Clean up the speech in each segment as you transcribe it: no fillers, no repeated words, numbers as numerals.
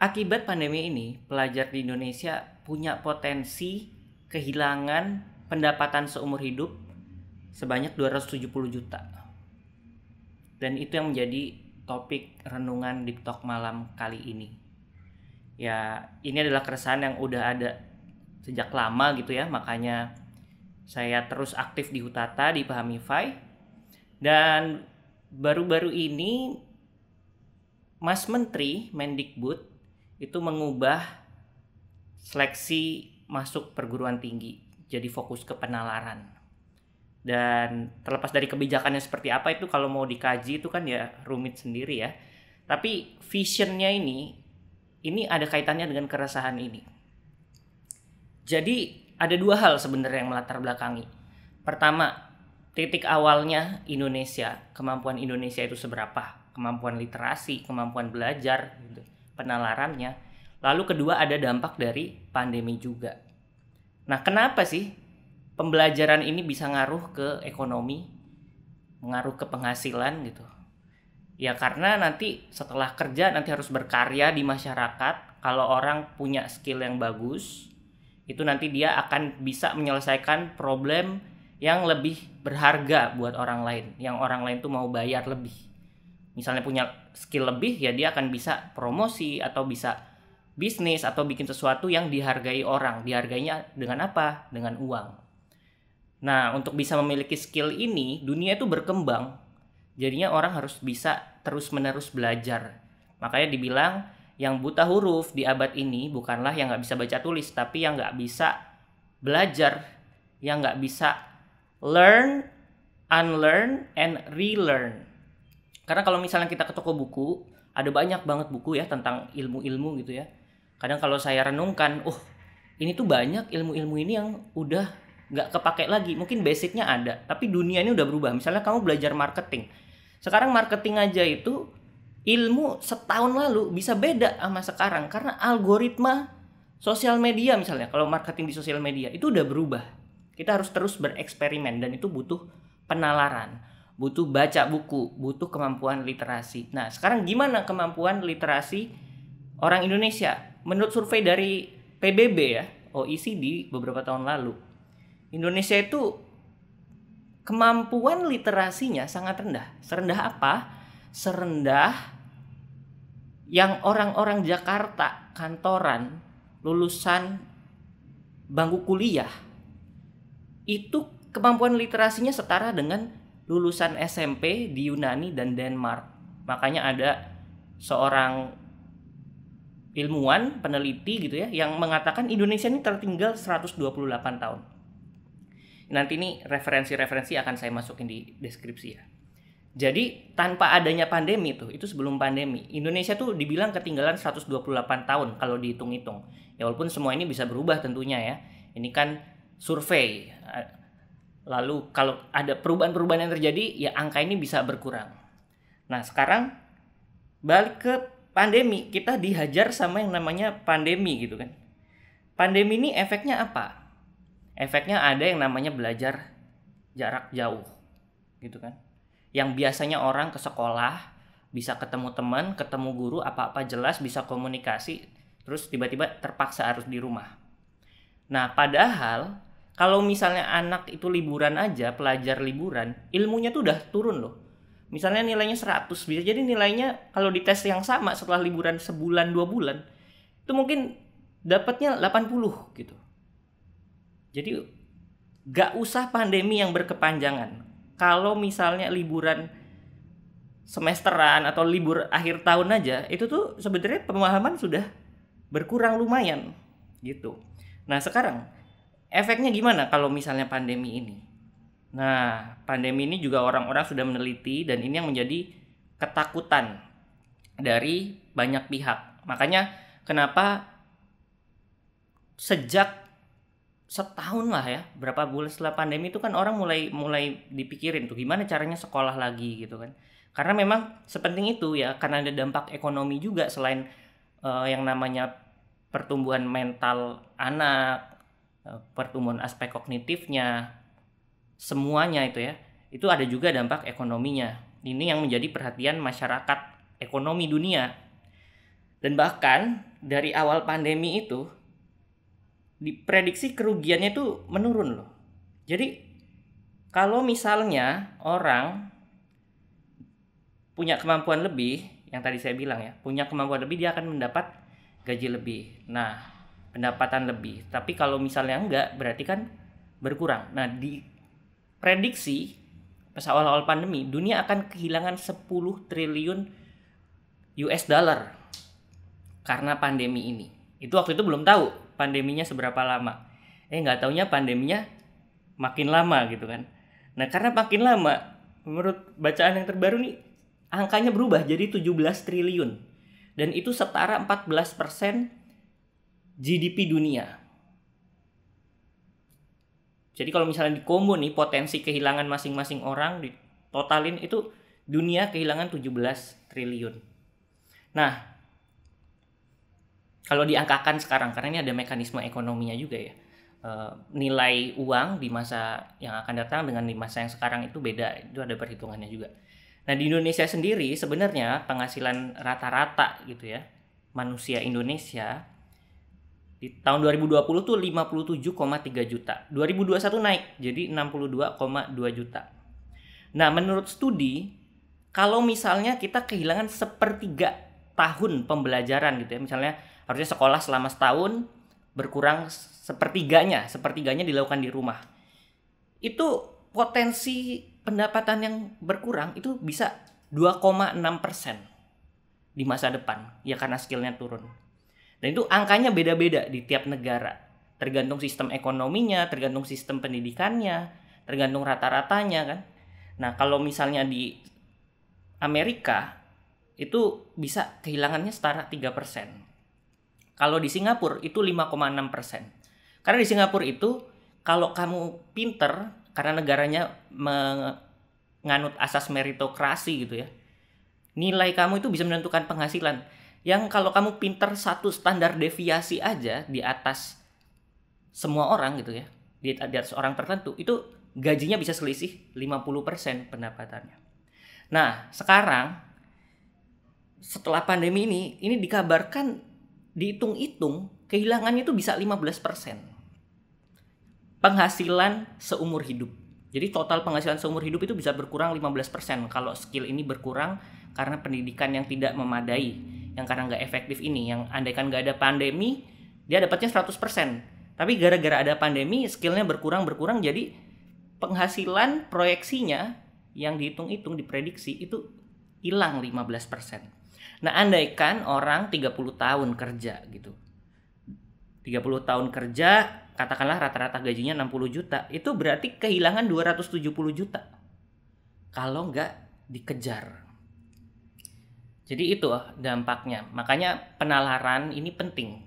Akibat pandemi ini, pelajar di Indonesia punya potensi kehilangan pendapatan seumur hidup sebanyak 270 juta. Dan itu yang menjadi topik renungan di Talk Malam kali ini. Ya, ini adalah keresahan yang udah ada sejak lama gitu ya, makanya saya terus aktif di Hutata, di Pahamify. Dan baru-baru ini Mas Menteri Mendikbud itu mengubah seleksi masuk perguruan tinggi jadi fokus ke penalaran. Dan terlepas dari kebijakannya seperti apa, itu kalau mau dikaji itu kan ya rumit sendiri ya. Tapi visionnya ini ada kaitannya dengan keresahan ini. Jadi ada dua hal sebenarnya yang melatar belakangi. Pertama, titik awalnya Indonesia, kemampuan Indonesia itu seberapa, kemampuan literasi, kemampuan belajar, gitu, penalarannya. Lalu kedua, ada dampak dari pandemi juga. Nah, kenapa sih pembelajaran ini bisa ngaruh ke ekonomi, ngaruh ke penghasilan gitu? Ya karena nanti setelah kerja nanti harus berkarya di masyarakat. Kalau orang punya skill yang bagus, itu nanti dia akan bisa menyelesaikan problem yang lebih berharga buat orang lain, yang orang lain tuh mau bayar lebih. Misalnya punya skill lebih, ya dia akan bisa promosi atau bisa bisnis atau bikin sesuatu yang dihargai orang. Dihargainya dengan apa? Dengan uang. Nah, untuk bisa memiliki skill ini, dunia itu berkembang. Jadinya orang harus bisa terus-menerus belajar. Makanya dibilang yang buta huruf di abad ini bukanlah yang gak bisa baca tulis, tapi yang gak bisa belajar, yang gak bisa learn, unlearn, and relearn. Karena kalau misalnya kita ke toko buku, ada banyak banget buku ya tentang ilmu-ilmu gitu ya. Kadang kalau saya renungkan, ini tuh banyak ilmu-ilmu ini yang udah gak kepake lagi. Mungkin basicnya ada, tapi dunia ini udah berubah. Misalnya kamu belajar marketing. Sekarang marketing aja itu ilmu setahun lalu bisa beda sama sekarang. Karena algoritma sosial media misalnya, kalau marketing di sosial media itu udah berubah. Kita harus terus bereksperimen dan itu butuh penalaran, butuh baca buku, butuh kemampuan literasi. Nah, sekarang gimana kemampuan literasi orang Indonesia? Menurut survei dari PBB ya, OECD beberapa tahun lalu, Indonesia itu kemampuan literasinya sangat rendah. Serendah apa? Serendah yang orang-orang Jakarta, kantoran, lulusan bangku kuliah, itu kemampuan literasinya setara dengan lulusan SMP di Yunani dan Denmark. Makanya ada seorang ilmuwan, peneliti gitu ya, yang mengatakan Indonesia ini tertinggal 128 tahun. Nanti ini referensi-referensi akan saya masukin di deskripsi ya. Jadi tanpa adanya pandemi itu sebelum pandemi, Indonesia tuh dibilang ketinggalan 128 tahun kalau dihitung-hitung. Ya walaupun semua ini bisa berubah tentunya ya. Ini kan survei. Lalu kalau ada perubahan-perubahan yang terjadi, ya angka ini bisa berkurang. Nah, sekarang balik ke pandemi, kita dihajar sama yang namanya pandemi gitu kan. Pandemi ini efeknya apa? Efeknya ada yang namanya belajar jarak jauh gitu kan. Yang biasanya orang ke sekolah bisa ketemu teman, ketemu guru, apa-apa jelas, bisa komunikasi, terus tiba-tiba terpaksa harus di rumah. Nah, padahal kalau misalnya anak itu liburan aja, pelajar liburan, ilmunya tuh udah turun loh. Misalnya nilainya 100, bisa jadi nilainya kalau di tes yang sama setelah liburan sebulan 2 bulan, itu mungkin dapatnya 80 gitu. Jadi gak usah pandemi yang berkepanjangan. Kalau misalnya liburan semesteran atau libur akhir tahun aja, itu tuh sebenarnya pemahaman sudah berkurang lumayan gitu. Nah, sekarang efeknya gimana kalau misalnya pandemi ini? Nah, pandemi ini juga orang-orang sudah meneliti dan ini yang menjadi ketakutan dari banyak pihak. Makanya kenapa sejak setahun lah ya, berapa bulan setelah pandemi itu kan orang mulai dipikirin tuh gimana caranya sekolah lagi gitu kan. Karena memang sepenting itu ya, karena ada dampak ekonomi juga selain yang namanya pertumbuhan mental anak, pertumbuhan aspek kognitifnya, semuanya itu ya. Itu ada juga dampak ekonominya. Ini yang menjadi perhatian masyarakat ekonomi dunia. Dan bahkan dari awal pandemi itu diprediksi kerugiannya itu menurun loh. Jadi kalau misalnya orang punya kemampuan lebih, yang tadi saya bilang ya, punya kemampuan lebih dia akan mendapat gaji lebih. Nah, pendapatan lebih. Tapi kalau misalnya enggak, berarti kan berkurang. Nah, diprediksi pas awal-awal pandemi, dunia akan kehilangan 10 triliun US dollar karena pandemi ini. Itu waktu itu belum tahu pandeminya seberapa lama. Nggak taunya pandeminya makin lama gitu kan. Nah, karena makin lama, menurut bacaan yang terbaru nih, angkanya berubah jadi 17 triliun. Dan itu setara 14% GDP dunia. Jadi kalau misalnya dikombin nih potensi kehilangan masing-masing orang ditotalin itu dunia kehilangan 17 triliun. Nah, kalau diangkakan sekarang, karena ini ada mekanisme ekonominya juga ya, nilai uang di masa yang akan datang dengan di masa yang sekarang itu beda, itu ada perhitungannya juga. Nah, di Indonesia sendiri sebenarnya penghasilan rata-rata gitu ya, manusia Indonesia di tahun 2020 tuh 57,3 juta. 2021 naik jadi 62,2 juta. Nah, menurut studi, kalau misalnya kita kehilangan sepertiga tahun pembelajaran gitu ya, misalnya harusnya sekolah selama setahun, berkurang sepertiganya dilakukan di rumah. Itu potensi pendapatan yang berkurang itu bisa 2,6% di masa depan, ya karena skillnya turun. Dan itu angkanya beda-beda di tiap negara, tergantung sistem ekonominya, tergantung sistem pendidikannya, tergantung rata-ratanya kan. Nah, kalau misalnya di Amerika itu bisa kehilangannya setara 3%. Kalau di Singapura itu 5,6%. Karena di Singapura itu kalau kamu pinter, karena negaranya menganut asas meritokrasi gitu ya, nilai kamu itu bisa menentukan penghasilan. Yang kalau kamu pinter satu standar deviasi aja di atas semua orang gitu ya, di atas orang tertentu, itu gajinya bisa selisih 50% pendapatannya. Nah, sekarang setelah pandemi ini dikabarkan dihitung-hitung kehilangannya itu bisa 15% penghasilan seumur hidup. Jadi total penghasilan seumur hidup itu bisa berkurang 15% kalau skill ini berkurang karena pendidikan yang tidak memadai, yang karena nggak efektif ini, yang andaikan nggak ada pandemi dia dapatnya 100%. Tapi gara-gara ada pandemi skillnya berkurang jadi penghasilan proyeksinya yang dihitung-hitung diprediksi itu hilang 15%. Nah, andaikan orang 30 tahun kerja gitu. 30 tahun kerja, katakanlah rata-rata gajinya 60 juta, itu berarti kehilangan 270 juta. Kalau nggak dikejar. Jadi itu dampaknya. Makanya penalaran ini penting.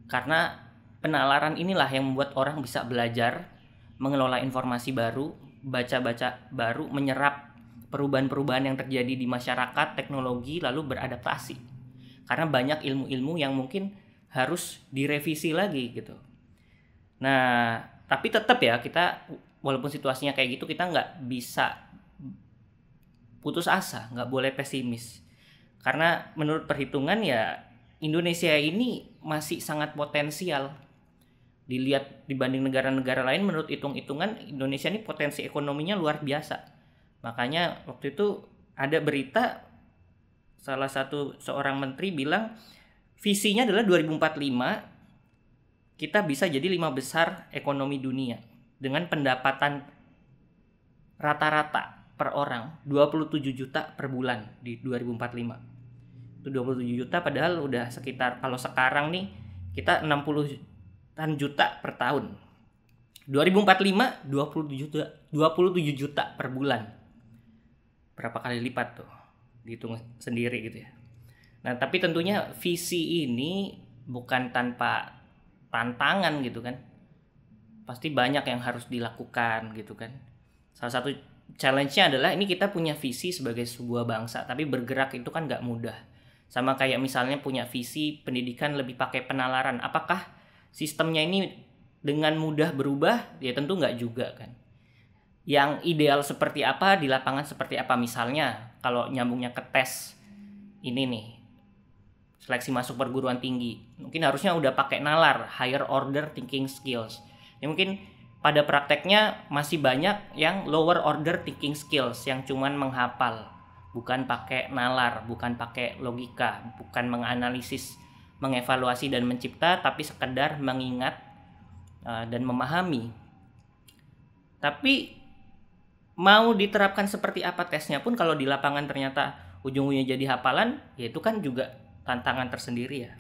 Karena penalaran inilah yang membuat orang bisa belajar, mengelola informasi baru, baca-baca baru, menyerap perubahan-perubahan yang terjadi di masyarakat, teknologi, lalu beradaptasi. Karena banyak ilmu-ilmu yang mungkin harus direvisi lagi gitu. Nah, tapi tetap ya kita, walaupun situasinya kayak gitu, kita nggak bisa putus asa, nggak boleh pesimis. Karena menurut perhitungan ya Indonesia ini masih sangat potensial. Dilihat dibanding negara-negara lain, menurut hitung-hitungan Indonesia ini potensi ekonominya luar biasa. Makanya waktu itu ada berita salah satu seorang menteri bilang visinya adalah 2045 kita bisa jadi 5 besar ekonomi dunia dengan pendapatan rata-rata per orang 27 juta per bulan di 2045. Itu 27 juta padahal udah sekitar, kalau sekarang nih kita 60-an juta per tahun. 2045 27 juta per bulan. Berapa kali lipat tuh, dihitung sendiri gitu ya. Nah, tapi tentunya visi ini bukan tanpa tantangan gitu kan. Pasti banyak yang harus dilakukan gitu kan. Salah satu challenge-nya adalah ini kita punya visi sebagai sebuah bangsa, tapi bergerak itu kan gak mudah. Sama kayak misalnya punya visi pendidikan lebih pakai penalaran. Apakah sistemnya ini dengan mudah berubah? Ya tentu gak juga kan. Yang ideal seperti apa, di lapangan seperti apa. Misalnya kalau nyambungnya ke tes ini nih, seleksi masuk perguruan tinggi. Mungkin harusnya udah pakai nalar, higher order thinking skills. Ya mungkin pada prakteknya masih banyak yang lower order thinking skills yang cuman menghafal, bukan pakai nalar, bukan pakai logika, bukan menganalisis, mengevaluasi dan mencipta, tapi sekedar mengingat dan memahami. Tapi mau diterapkan seperti apa tesnya pun kalau di lapangan ternyata ujung-ujungnya jadi hafalan, ya itu kan juga tantangan tersendiri ya.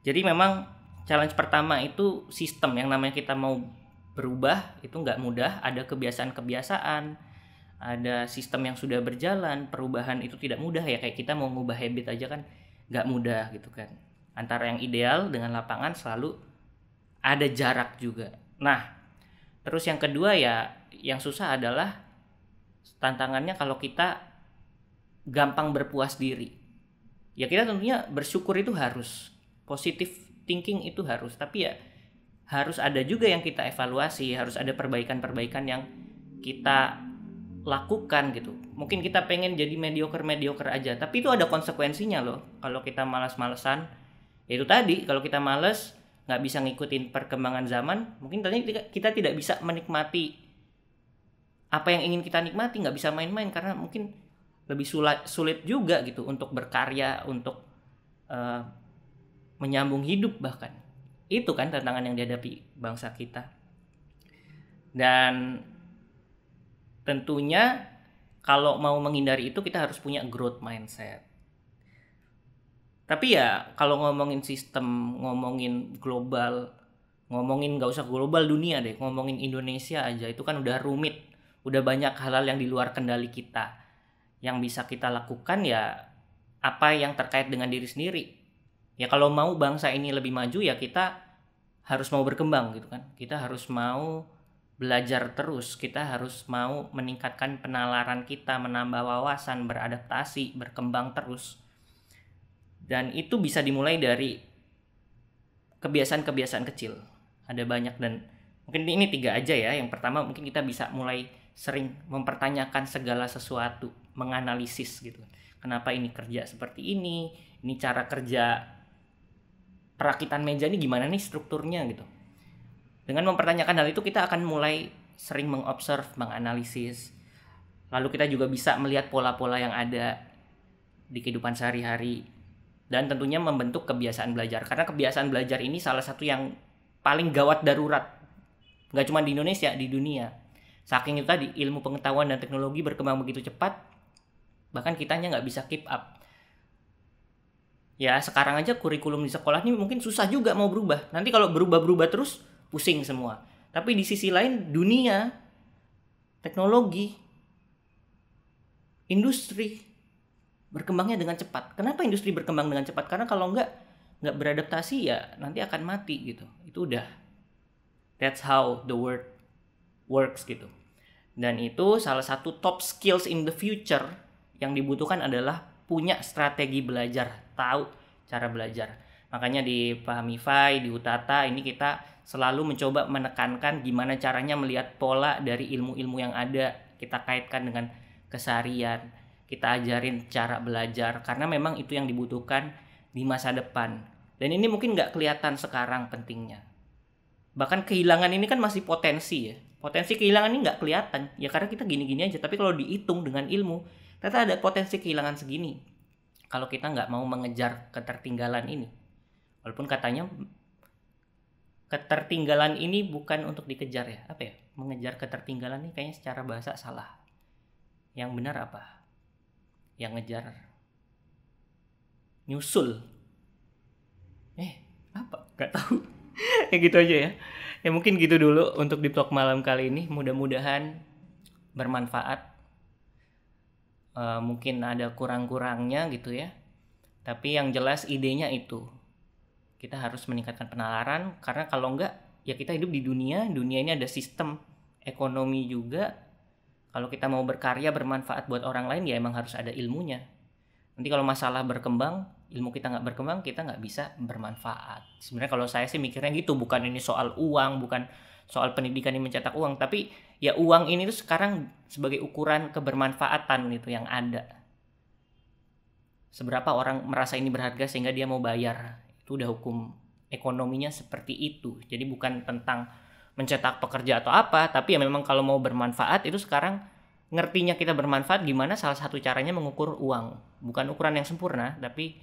Jadi memang challenge pertama itu sistem, yang namanya kita mau berubah itu nggak mudah, ada kebiasaan-kebiasaan, ada sistem yang sudah berjalan, perubahan itu tidak mudah ya, kayak kita mau ngubah habit aja kan nggak mudah gitu kan. Antara yang ideal dengan lapangan selalu ada jarak juga. Nah, terus yang kedua ya, yang susah adalah tantangannya kalau kita gampang berpuas diri. Ya kita tentunya bersyukur itu harus, positive thinking itu harus, tapi ya harus ada juga yang kita evaluasi, harus ada perbaikan-perbaikan yang kita lakukan gitu. Mungkin kita pengen jadi mediocre aja, tapi itu ada konsekuensinya loh. Kalau kita malas-malesan, ya itu tadi, kalau kita males, nggak bisa ngikutin perkembangan zaman, mungkin kita tidak bisa menikmati apa yang ingin kita nikmati, nggak bisa main-main karena mungkin lebih sulit juga gitu untuk berkarya, untuk menyambung hidup bahkan. Itu kan tantangan yang dihadapi bangsa kita. Dan tentunya kalau mau menghindari itu kita harus punya growth mindset. Tapi ya kalau ngomongin sistem, ngomongin global, ngomongin nggak usah global, dunia deh, ngomongin Indonesia aja itu kan udah rumit, udah banyak hal-hal yang di luar kendali kita. Yang bisa kita lakukan ya apa yang terkait dengan diri sendiri. Ya kalau mau bangsa ini lebih maju ya kita harus mau berkembang gitu kan. Kita harus mau belajar terus, kita harus mau meningkatkan penalaran kita, menambah wawasan, beradaptasi, berkembang terus. Dan itu bisa dimulai dari kebiasaan-kebiasaan kecil. Ada banyak dan mungkin ini 3 aja ya. Yang pertama mungkin kita bisa mulai sering mempertanyakan segala sesuatu, menganalisis gitu. Kenapa ini kerja seperti ini cara kerja perakitan meja ini gimana nih strukturnya gitu. Dengan mempertanyakan hal itu kita akan mulai sering mengobserv, menganalisis. Lalu kita juga bisa melihat pola-pola yang ada di kehidupan sehari-hari. Dan tentunya membentuk kebiasaan belajar. Karena kebiasaan belajar ini salah satu yang paling gawat darurat. Gak cuma di Indonesia, di dunia. Saking itu tadi, ilmu pengetahuan dan teknologi berkembang begitu cepat, bahkan kitanya nggak bisa keep up. Ya sekarang aja kurikulum di sekolah ini mungkin susah juga mau berubah. Nanti kalau berubah terus, pusing semua. Tapi di sisi lain, dunia, teknologi, industri berkembangnya dengan cepat. Kenapa industri berkembang dengan cepat? Karena kalau nggak beradaptasi ya nanti akan mati gitu. Itu udah, that's how the world works gitu. Dan itu salah satu top skills in the future yang dibutuhkan adalah punya strategi belajar, tahu cara belajar. Makanya di Pahamify, di Utata ini kita selalu mencoba menekankan gimana caranya melihat pola dari ilmu-ilmu yang ada, kita kaitkan dengan keseharian, kita ajarin cara belajar karena memang itu yang dibutuhkan di masa depan. Dan ini mungkin nggak kelihatan sekarang pentingnya. Bahkan kehilangan ini kan masih potensi ya. Potensi kehilangan ini nggak kelihatan ya karena kita gini-gini aja. Tapi kalau dihitung dengan ilmu, ternyata ada potensi kehilangan segini. Kalau kita nggak mau mengejar ketertinggalan ini, walaupun katanya ketertinggalan ini bukan untuk dikejar ya, apa ya? Mengejar ketertinggalan ini kayaknya secara bahasa salah. Yang benar apa? Yang ngejar nyusul. Apa? Gak tahu. Ya gitu aja ya. Ya mungkin gitu dulu untuk di talk malam kali ini. Mudah-mudahan bermanfaat. Mungkin ada kurang-kurangnya gitu ya. Tapi yang jelas idenya itu. Kita harus meningkatkan penalaran. Karena kalau enggak, ya kita hidup di dunia. Dunia ini ada sistem ekonomi juga. Kalau kita mau berkarya, bermanfaat buat orang lain, ya emang harus ada ilmunya. Nanti kalau masalah berkembang, ilmu kita nggak berkembang, kita nggak bisa bermanfaat. Sebenarnya kalau saya sih mikirnya gitu, bukan ini soal uang, bukan soal pendidikan yang mencetak uang, tapi ya uang ini tuh sekarang sebagai ukuran kebermanfaatan itu yang ada. seberapa orang merasa ini berharga sehingga dia mau bayar. Itu udah hukum ekonominya seperti itu. Jadi bukan tentang mencetak pekerja atau apa, tapi ya memang kalau mau bermanfaat itu sekarang ngertinya kita bermanfaat gimana, salah satu caranya mengukur uang. Bukan ukuran yang sempurna, tapi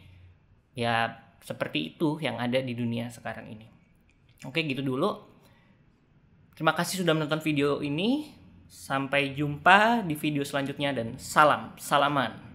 ya seperti itu yang ada di dunia sekarang ini. Oke, gitu dulu. Terima kasih sudah menonton video ini. Sampai jumpa di video selanjutnya dan salaman.